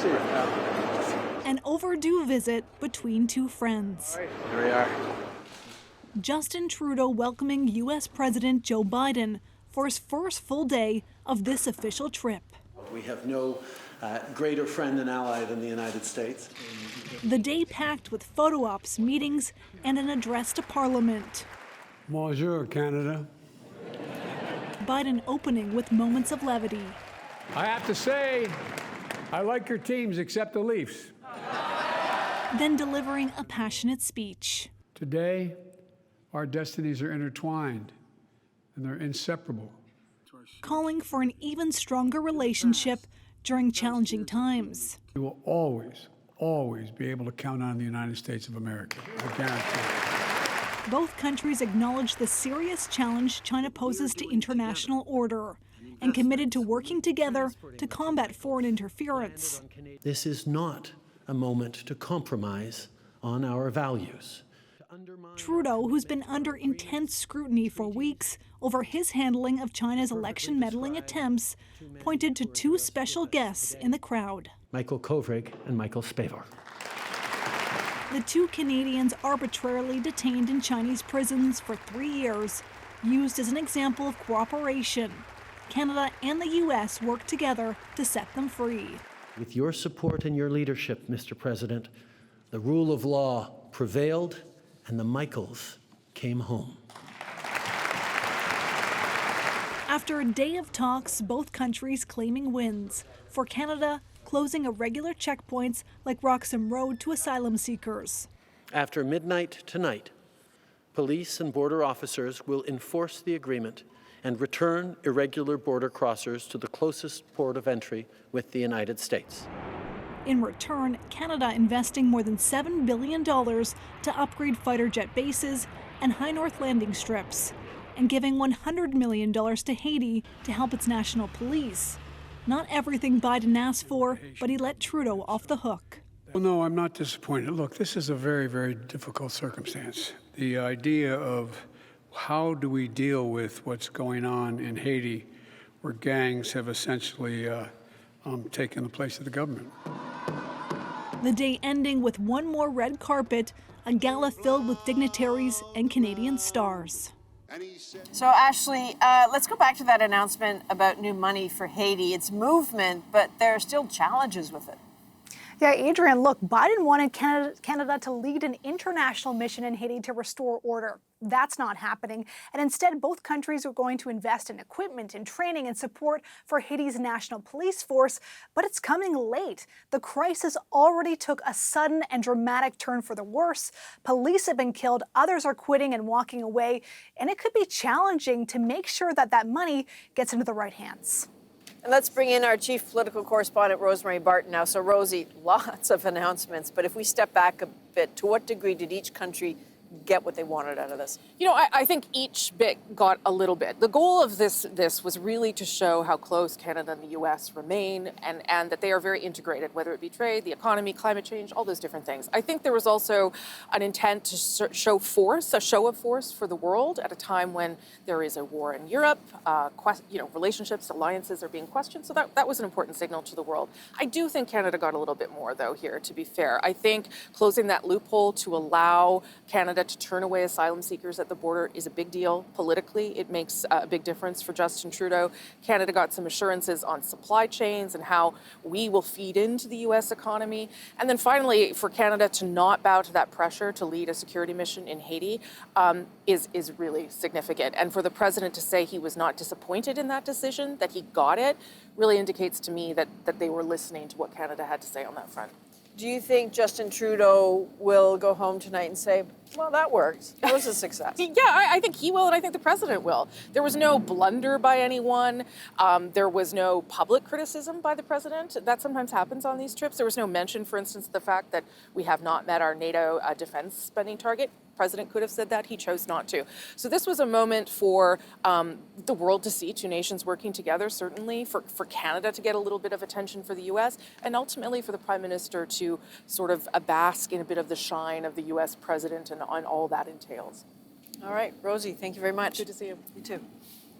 see you. An overdue visit between two friends. All right, here we are. Justin Trudeau welcoming U.S. President Joe Biden for his first full day of this official trip. We have no greater friend and ally than the United States. The day packed with photo ops, meetings, and an address to Parliament. Bonjour, Canada. Biden opening with moments of levity. I have to say, I like your teams except the Leafs. Then delivering a passionate speech. Today, our destinies are intertwined, and they're inseparable. Calling for an even stronger relationship during challenging times. We will always, always be able to count on the United States of America, I guarantee it. Both countries acknowledge the serious challenge China poses to international order and committed to working together to combat foreign interference. This is not a moment to compromise on our values. Trudeau, who's been under intense scrutiny for weeks over his handling of China's election meddling attempts, pointed to two special guests in the crowd. Michael Kovrig and Michael Spavor. The two Canadians arbitrarily detained in Chinese prisons for 3 years, used as an example of cooperation. Canada and the U.S. worked together to set them free. With your support and your leadership, Mr. President, the rule of law prevailed and the Michaels came home. After a day of talks, both countries claiming wins. For Canada, closing irregular checkpoints like Roxham Road to asylum seekers. After midnight tonight, police and border officers will enforce the agreement and return irregular border crossers to the closest port of entry with the United States. In return, Canada investing more than $7 billion to upgrade fighter jet bases and high north landing strips, and giving $100 million to Haiti to help its national police. Not everything Biden asked for, but he let Trudeau off the hook. Well, no, I'm not disappointed. Look, this is a very, very difficult circumstance. The idea of how do we deal with what's going on in Haiti, where gangs have essentially taken the place of the government. The day ending with one more red carpet, a gala filled with dignitaries and Canadian stars. So, Ashley, let's go back to that announcement about new money for Haiti. It's movement, but there are still challenges with it. Yeah, Adrienne, look, Biden wanted Canada to lead an international mission in Haiti to restore order. That's not happening. And instead, both countries are going to invest in equipment and training and support for Haiti's national police force. But it's coming late. The crisis already took a sudden and dramatic turn for the worse. Police have been killed, others are quitting and walking away. And it could be challenging to make sure that that money gets into the right hands. And let's bring in our chief political correspondent, Rosemary Barton, now. So, Rosie, lots of announcements. But if we step back a bit, to what degree did each country get what they wanted out of this? You know, I think each bit got a little bit. The goal of this was really to show how close Canada and the U.S. remain and that they are very integrated, whether it be trade, the economy, climate change, all those different things. I think there was also an intent to show force, a show of force for the world at a time when there is a war in Europe, relationships, alliances are being questioned. So that was an important signal to the world. I do think Canada got a little bit more, though, here, to be fair. I think closing that loophole to allow Canada to turn away asylum seekers at the border is a big deal politically. It makes a big difference for Justin Trudeau. Canada got some assurances on supply chains and how we will feed into the U.S. economy. And then finally, for Canada to not bow to that pressure to lead a security mission in Haiti is really significant. And for the president to say he was not disappointed in that decision, that he got it, really indicates to me that they were listening to what Canada had to say on that front. Do you think Justin Trudeau will go home tonight and say, well, that worked. That was a success? Yeah, I think he will, and I think the president will. There was no blunder by anyone. There was no public criticism by the president. That sometimes happens on these trips. There was no mention, for instance, of the fact that we have not met our NATO defense spending target. The president could have said that. He chose not to. So this was a moment for the world to see two nations working together, certainly, for Canada to get a little bit of attention for the U.S., and ultimately for the prime minister to sort of bask in a bit of the shine of the U.S. president and on all that entails. All right, Rosie, thank you very much. Good to see you. You too.